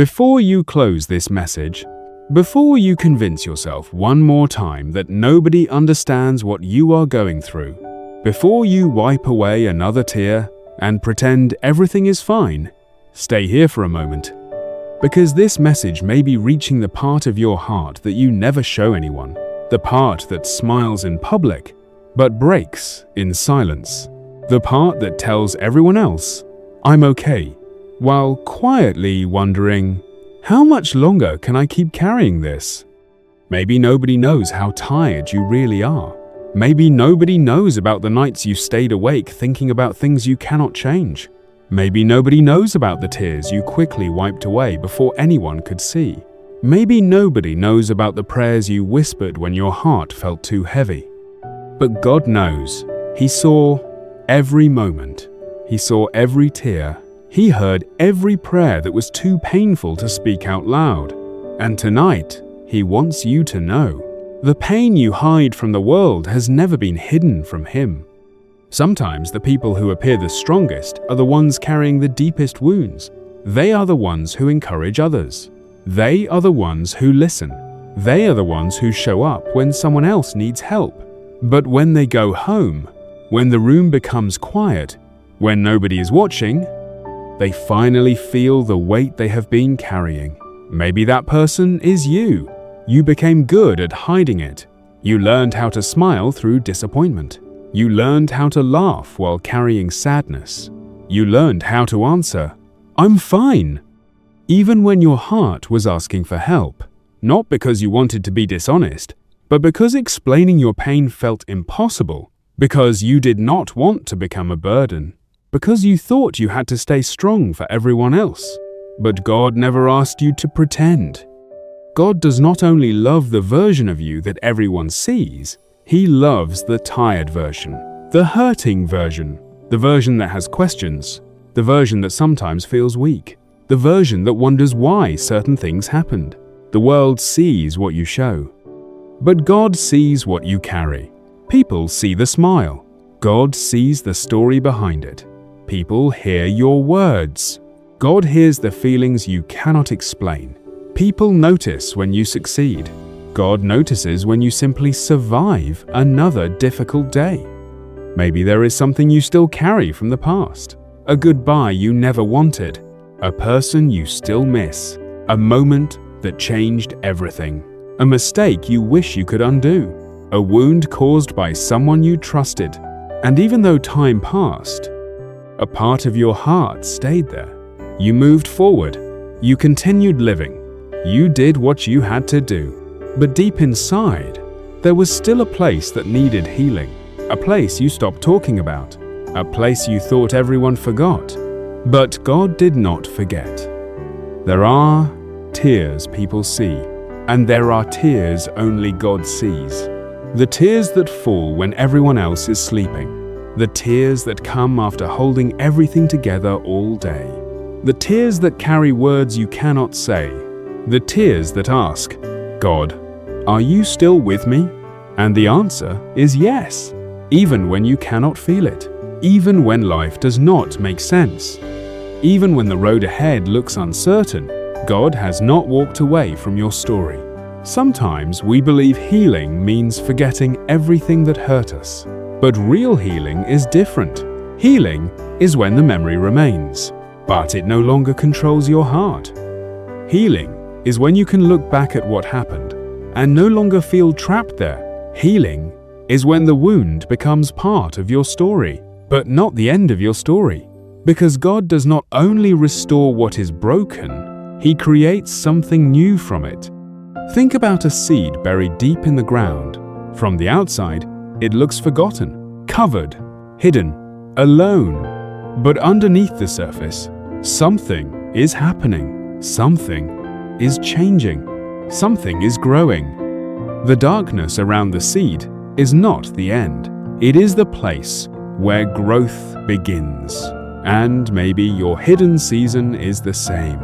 Before you close this message, before you convince yourself one more time that nobody understands what you are going through, before you wipe away another tear and pretend everything is fine, stay here for a moment. Because this message may be reaching the part of your heart that you never show anyone, the part that smiles in public, but breaks in silence, the part that tells everyone else, "I'm okay," while quietly wondering, how much longer can I keep carrying this? Maybe nobody knows how tired you really are. Maybe nobody knows about the nights you stayed awake thinking about things you cannot change. Maybe nobody knows about the tears you quickly wiped away before anyone could see. Maybe nobody knows about the prayers you whispered when your heart felt too heavy. But God knows. He saw every moment. He saw every tear. He heard every prayer that was too painful to speak out loud. And tonight, He wants you to know, the pain you hide from the world has never been hidden from Him. Sometimes the people who appear the strongest are the ones carrying the deepest wounds. They are the ones who encourage others. They are the ones who listen. They are the ones who show up when someone else needs help. But when they go home, when the room becomes quiet, when nobody is watching, they finally feel the weight they have been carrying. Maybe that person is you. You became good at hiding it. You learned how to smile through disappointment. You learned how to laugh while carrying sadness. You learned how to answer, "I'm fine," even when your heart was asking for help. Not because you wanted to be dishonest, but because explaining your pain felt impossible. Because you did not want to become a burden. Because you thought you had to stay strong for everyone else. But God never asked you to pretend. God does not only love the version of you that everyone sees, He loves the tired version, the hurting version, the version that has questions, the version that sometimes feels weak, the version that wonders why certain things happened. The world sees what you show, but God sees what you carry. People see the smile. God sees the story behind it. People hear your words. God hears the feelings you cannot explain. People notice when you succeed. God notices when you simply survive another difficult day. Maybe there is something you still carry from the past. A goodbye you never wanted. A person you still miss. A moment that changed everything. A mistake you wish you could undo. A wound caused by someone you trusted. And even though time passed, a part of your heart stayed there. You moved forward. You continued living. You did what you had to do. But deep inside, there was still a place that needed healing. A place you stopped talking about. A place you thought everyone forgot. But God did not forget. There are tears people see, and there are tears only God sees. The tears that fall when everyone else is sleeping. The tears that come after holding everything together all day. The tears that carry words you cannot say. The tears that ask, "God, are you still with me?" And the answer is yes, even when you cannot feel it. Even when life does not make sense. Even when the road ahead looks uncertain, God has not walked away from your story. Sometimes we believe healing means forgetting everything that hurt us. But real healing is different. Healing is when the memory remains, but it no longer controls your heart. Healing is when you can look back at what happened and no longer feel trapped there. Healing is when the wound becomes part of your story, but not the end of your story. Because God does not only restore what is broken, He creates something new from it. Think about a seed buried deep in the ground. From the outside, it looks forgotten, covered, hidden, alone. But underneath the surface, something is happening. Something is changing. Something is growing. The darkness around the seed is not the end. It is the place where growth begins. And maybe your hidden season is the same.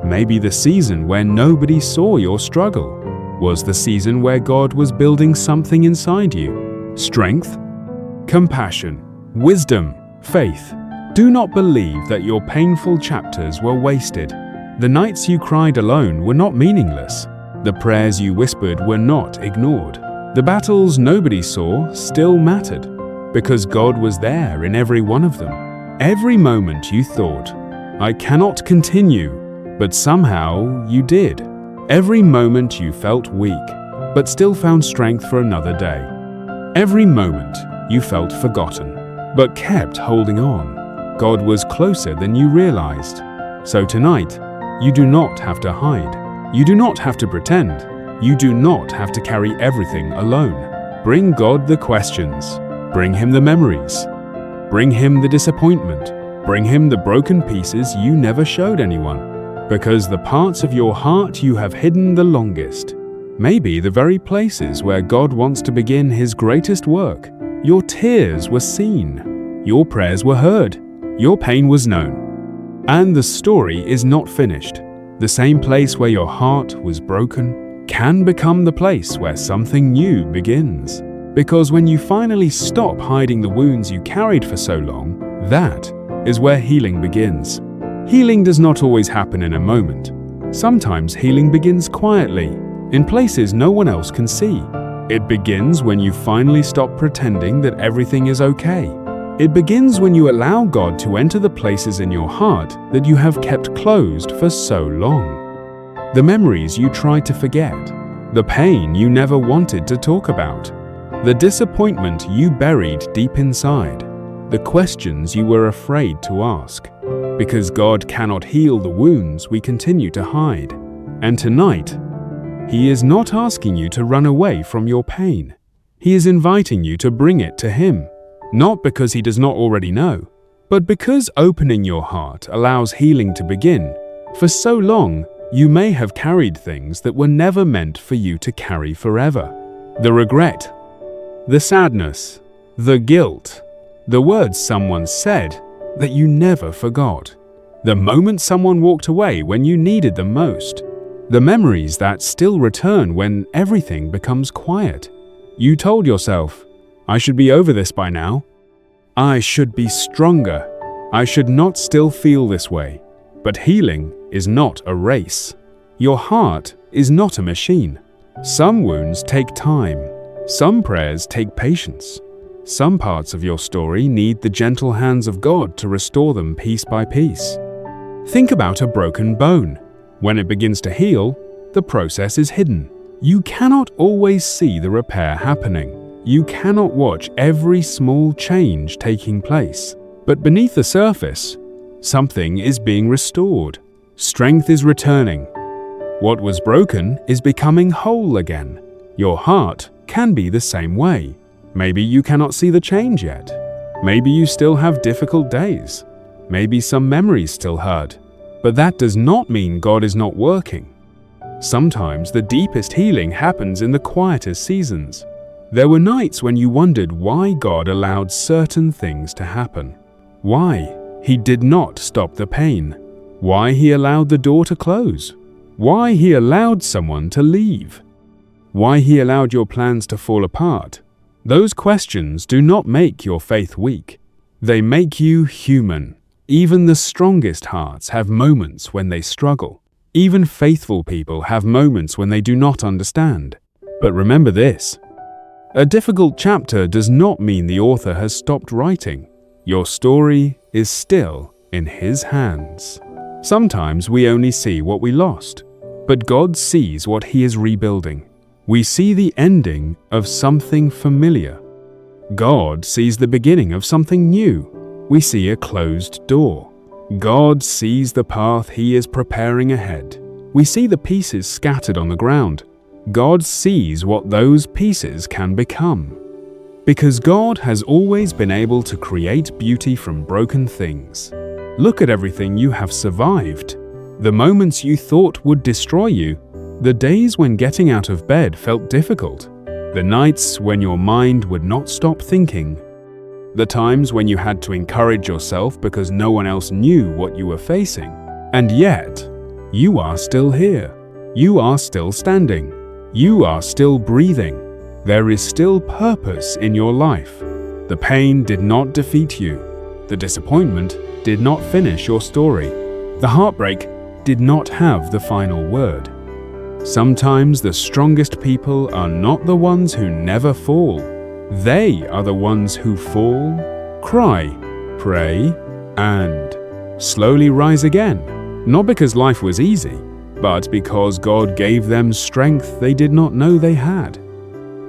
Maybe the season where nobody saw your struggle was the season where God was building something inside you. Strength, compassion, wisdom, faith. Do not believe that your painful chapters were wasted. The nights you cried alone were not meaningless. The prayers you whispered were not ignored. The battles nobody saw still mattered, because God was there in every one of them. Every moment you thought, "I cannot continue," but somehow you did. Every moment you felt weak, but still found strength for another day. Every moment you felt forgotten, but kept holding on. God was closer than you realized. So tonight, you do not have to hide. You do not have to pretend. You do not have to carry everything alone. Bring God the questions. Bring Him the memories. Bring Him the disappointment. Bring Him the broken pieces you never showed anyone. Because the parts of your heart you have hidden the longest may be the very places where God wants to begin His greatest work. Your tears were seen. Your prayers were heard. Your pain was known. And the story is not finished. The same place where your heart was broken can become the place where something new begins. Because when you finally stop hiding the wounds you carried for so long, that is where healing begins. Healing does not always happen in a moment. Sometimes healing begins quietly, in places no one else can see. It begins when you finally stop pretending that everything is okay. It begins when you allow God to enter the places in your heart that you have kept closed for so long. The memories you tried to forget, the pain you never wanted to talk about, the disappointment you buried deep inside, the questions you were afraid to ask. Because God cannot heal the wounds we continue to hide. And tonight, He is not asking you to run away from your pain. He is inviting you to bring it to Him. Not because He does not already know, but because opening your heart allows healing to begin. For so long, you may have carried things that were never meant for you to carry forever. The regret, the sadness, the guilt, the words someone said that you never forgot, the moment someone walked away when you needed them most, the memories that still return when everything becomes quiet. You told yourself, "I should be over this by now. I should be stronger. I should not still feel this way." But healing is not a race. Your heart is not a machine. Some wounds take time. Some prayers take patience. Some parts of your story need the gentle hands of God to restore them piece by piece. Think about a broken bone. When it begins to heal, the process is hidden. You cannot always see the repair happening. You cannot watch every small change taking place. But beneath the surface, something is being restored. Strength is returning. What was broken is becoming whole again. Your heart can be the same way. Maybe you cannot see the change yet. Maybe you still have difficult days. Maybe some memories still hurt. But that does not mean God is not working. Sometimes the deepest healing happens in the quietest seasons. There were nights when you wondered why God allowed certain things to happen. Why He did not stop the pain. Why He allowed the door to close. Why He allowed someone to leave. Why He allowed your plans to fall apart. Those questions do not make your faith weak. They make you human. Even the strongest hearts have moments when they struggle. Even faithful people have moments when they do not understand. But remember this. A difficult chapter does not mean the author has stopped writing. Your story is still in His hands. Sometimes we only see what we lost, but God sees what He is rebuilding. We see the ending of something familiar. God sees the beginning of something new. We see a closed door. God sees the path He is preparing ahead. We see the pieces scattered on the ground. God sees what those pieces can become. Because God has always been able to create beauty from broken things. Look at everything you have survived. The moments you thought would destroy you. The days when getting out of bed felt difficult. The nights when your mind would not stop thinking. The times when you had to encourage yourself because no one else knew what you were facing. And yet, you are still here. You are still standing. You are still breathing. There is still purpose in your life. The pain did not defeat you. The disappointment did not finish your story. The heartbreak did not have the final word. Sometimes the strongest people are not the ones who never fall. They are the ones who fall, cry, pray, and slowly rise again. Not because life was easy, but because God gave them strength they did not know they had.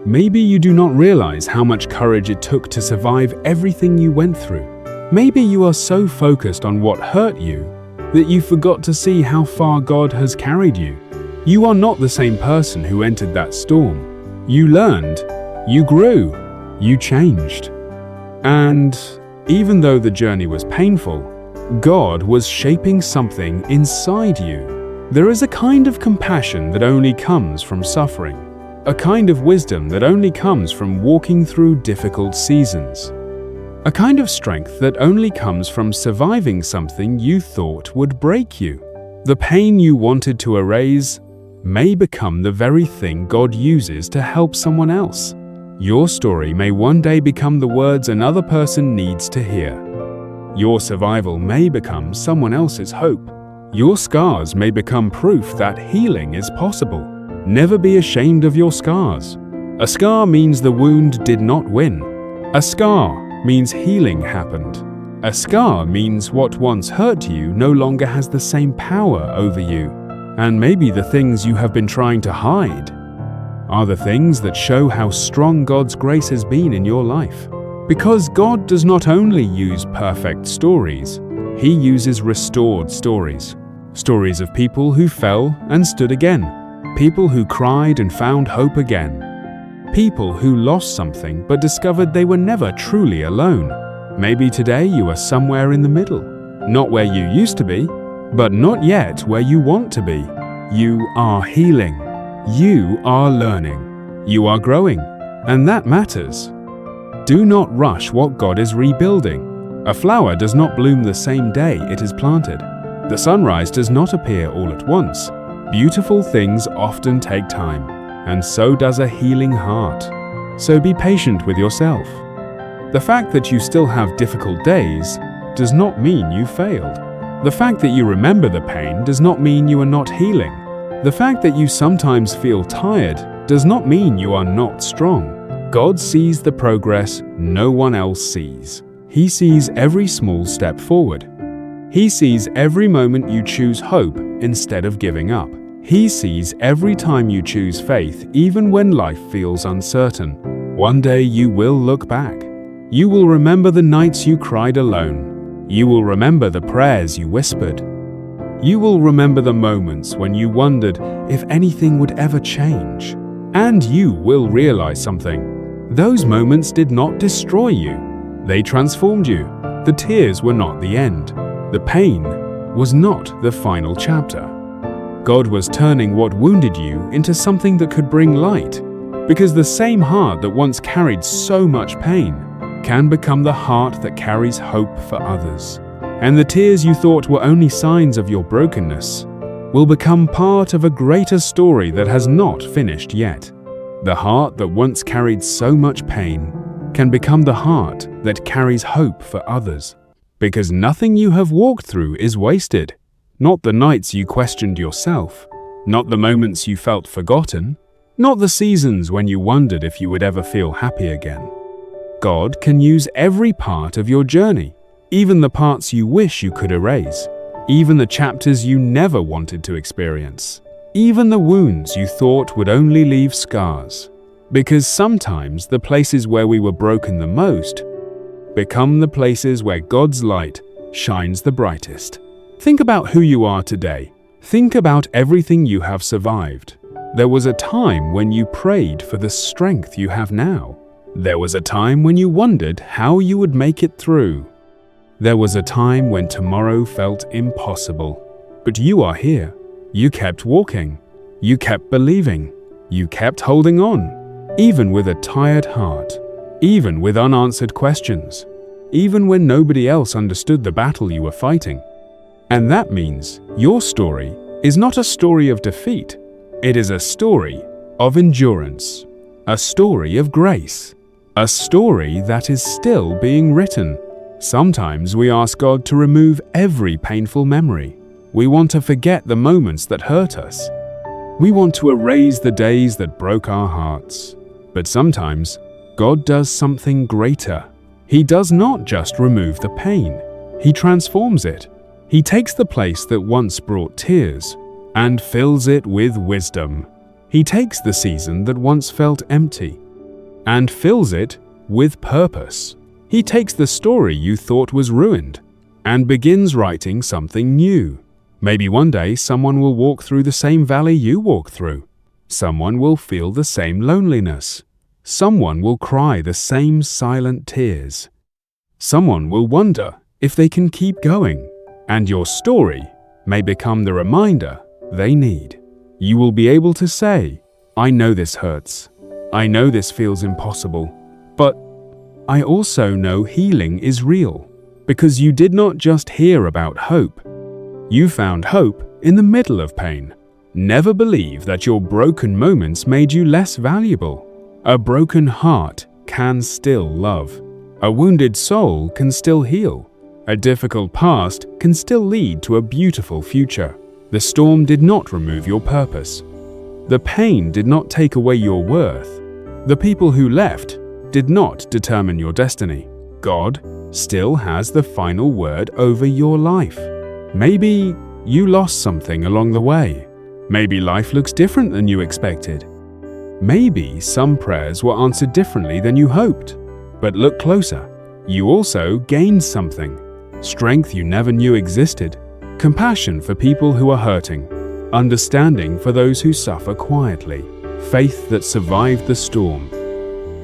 Maybe you do not realize how much courage it took to survive everything you went through. Maybe you are so focused on what hurt you that you forgot to see how far God has carried you. You are not the same person who entered that storm. You learned, you grew, you changed. And even though the journey was painful, God was shaping something inside you. There is a kind of compassion that only comes from suffering. A kind of wisdom that only comes from walking through difficult seasons. A kind of strength that only comes from surviving something you thought would break you. The pain you wanted to erase may become the very thing God uses to help someone else. Your story may one day become the words another person needs to hear. Your survival may become someone else's hope. Your scars may become proof that healing is possible. Never be ashamed of your scars. A scar means the wound did not win. A scar means healing happened. A scar means what once hurt you no longer has the same power over you. And maybe the things you have been trying to hide are the things that show how strong God's grace has been in your life. Because God does not only use perfect stories, He uses restored stories. Stories of people who fell and stood again. People who cried and found hope again. People who lost something but discovered they were never truly alone. Maybe today you are somewhere in the middle. Not where you used to be, but not yet where you want to be. You are healing. You are learning. You are growing. And that matters. Do not rush what God is rebuilding. A flower does not bloom the same day it is planted. The sunrise does not appear all at once. Beautiful things often take time, and so does a healing heart. So be patient with yourself. The fact that you still have difficult days does not mean you failed. The fact that you remember the pain does not mean you are not healing. The fact that you sometimes feel tired does not mean you are not strong. God sees the progress no one else sees. He sees every small step forward. He sees every moment you choose hope instead of giving up. He sees every time you choose faith, even when life feels uncertain. One day you will look back. You will remember the nights you cried alone. You will remember the prayers you whispered. You will remember the moments when you wondered if anything would ever change. And you will realize something. Those moments did not destroy you. They transformed you. The tears were not the end. The pain was not the final chapter. God was turning what wounded you into something that could bring light, because the same heart that once carried so much pain can become the heart that carries hope for others. And the tears you thought were only signs of your brokenness will become part of a greater story that has not finished yet. The heart that once carried so much pain can become the heart that carries hope for others. Because nothing you have walked through is wasted. Not the nights you questioned yourself, not the moments you felt forgotten, not the seasons when you wondered if you would ever feel happy again. God can use every part of your journey, even the parts you wish you could erase, even the chapters you never wanted to experience, even the wounds you thought would only leave scars. Because sometimes the places where we were broken the most become the places where God's light shines the brightest. Think about who you are today. Think about everything you have survived. There was a time when you prayed for the strength you have now. There was a time when you wondered how you would make it through. There was a time when tomorrow felt impossible. But you are here. You kept walking. You kept believing. You kept holding on. Even with a tired heart. Even with unanswered questions. Even when nobody else understood the battle you were fighting. And that means your story is not a story of defeat. It is a story of endurance. A story of grace. A story that is still being written. Sometimes we ask God to remove every painful memory. We want to forget the moments that hurt us. We want to erase the days that broke our hearts. But sometimes, God does something greater. He does not just remove the pain. He transforms it. He takes the place that once brought tears and fills it with wisdom. He takes the season that once felt empty and fills it with purpose. He takes the story you thought was ruined and begins writing something new. Maybe one day someone will walk through the same valley you walked through. Someone will feel the same loneliness. Someone will cry the same silent tears. Someone will wonder if they can keep going, and your story may become the reminder they need. You will be able to say, I know this hurts. I know this feels impossible. But I also know healing is real, because you did not just hear about hope. You found hope in the middle of pain. Never believe that your broken moments made you less valuable. A broken heart can still love. A wounded soul can still heal. A difficult past can still lead to a beautiful future. The storm did not remove your purpose. The pain did not take away your worth. The people who left did not determine your destiny. God still has the final word over your life. Maybe you lost something along the way. Maybe life looks different than you expected. Maybe some prayers were answered differently than you hoped. But look closer. You also gained something. Strength you never knew existed. Compassion for people who are hurting. Understanding for those who suffer quietly. Faith that survived the storm.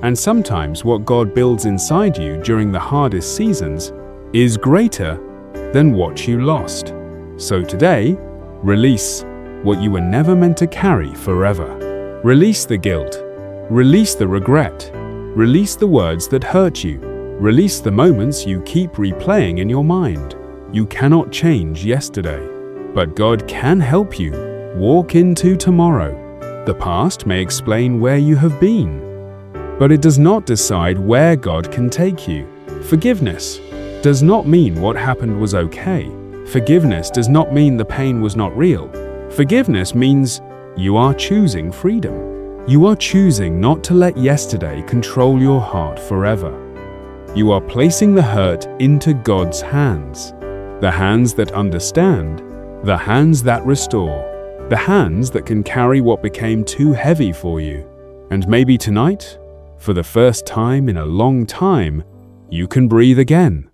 And sometimes what God builds inside you during the hardest seasons is greater than what you lost. So today, release what you were never meant to carry forever. Release the guilt. Release the regret. Release the words that hurt you. Release the moments you keep replaying in your mind. You cannot change yesterday, but God can help you walk into tomorrow. The past may explain where you have been, but it does not decide where God can take you. Forgiveness does not mean what happened was okay. Forgiveness does not mean the pain was not real. Forgiveness means you are choosing freedom. You are choosing not to let yesterday control your heart forever. You are placing the hurt into God's hands. The hands that understand, the hands that restore, the hands that can carry what became too heavy for you. And maybe tonight, for the first time in a long time, you can breathe again.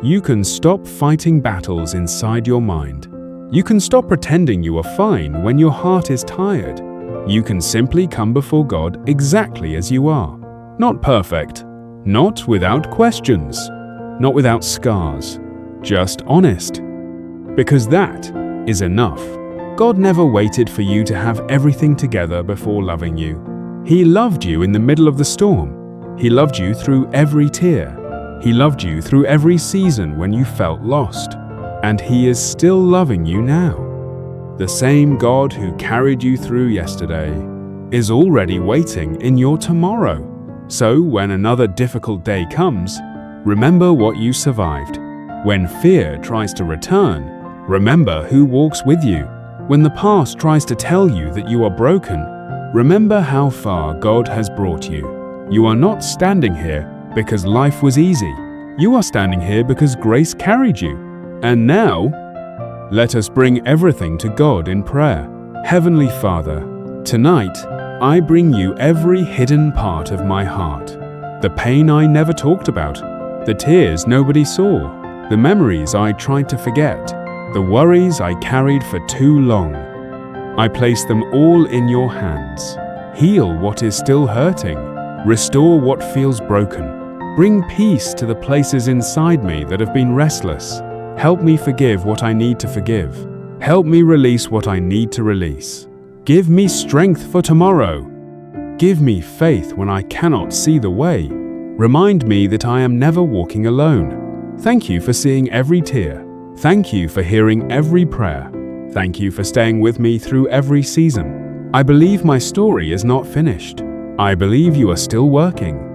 You can stop fighting battles inside your mind. You can stop pretending you are fine when your heart is tired. You can simply come before God exactly as you are. Not perfect, not without questions, not without scars, just honest. Because that is enough. God never waited for you to have everything together before loving you. He loved you in the middle of the storm. He loved you through every tear. He loved you through every season when you felt lost. And He is still loving you now. The same God who carried you through yesterday is already waiting in your tomorrow. So when another difficult day comes, remember what you survived. When fear tries to return, remember who walks with you. When the past tries to tell you that you are broken, remember how far God has brought you. You are not standing here because life was easy. You are standing here because grace carried you. And now, let us bring everything to God in prayer. Heavenly Father, tonight I bring you every hidden part of my heart. The pain I never talked about, the tears nobody saw, the memories I tried to forget, the worries I carried for too long. I place them all in your hands. Heal what is still hurting. Restore what feels broken. Bring peace to the places inside me that have been restless. Help me forgive what I need to forgive. Help me release what I need to release. Give me strength for tomorrow. Give me faith when I cannot see the way. Remind me that I am never walking alone. Thank you for seeing every tear. Thank you for hearing every prayer. Thank you for staying with me through every season. I believe my story is not finished. I believe you are still working.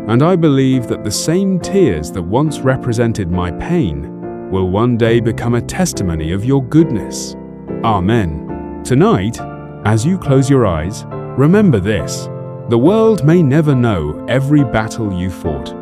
And I believe that the same tears that once represented my pain will one day become a testimony of your goodness. Amen. Tonight, as you close your eyes, remember this: the world may never know every battle you fought.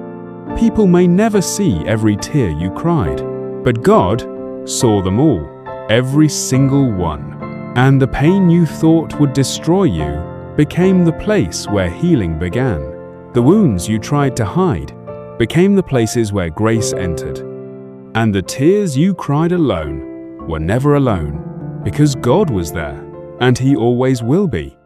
People may never see every tear you cried, but God saw them all, every single one. And the pain you thought would destroy you became the place where healing began. The wounds you tried to hide became the places where grace entered. And the tears you cried alone were never alone, because God was there, and He always will be.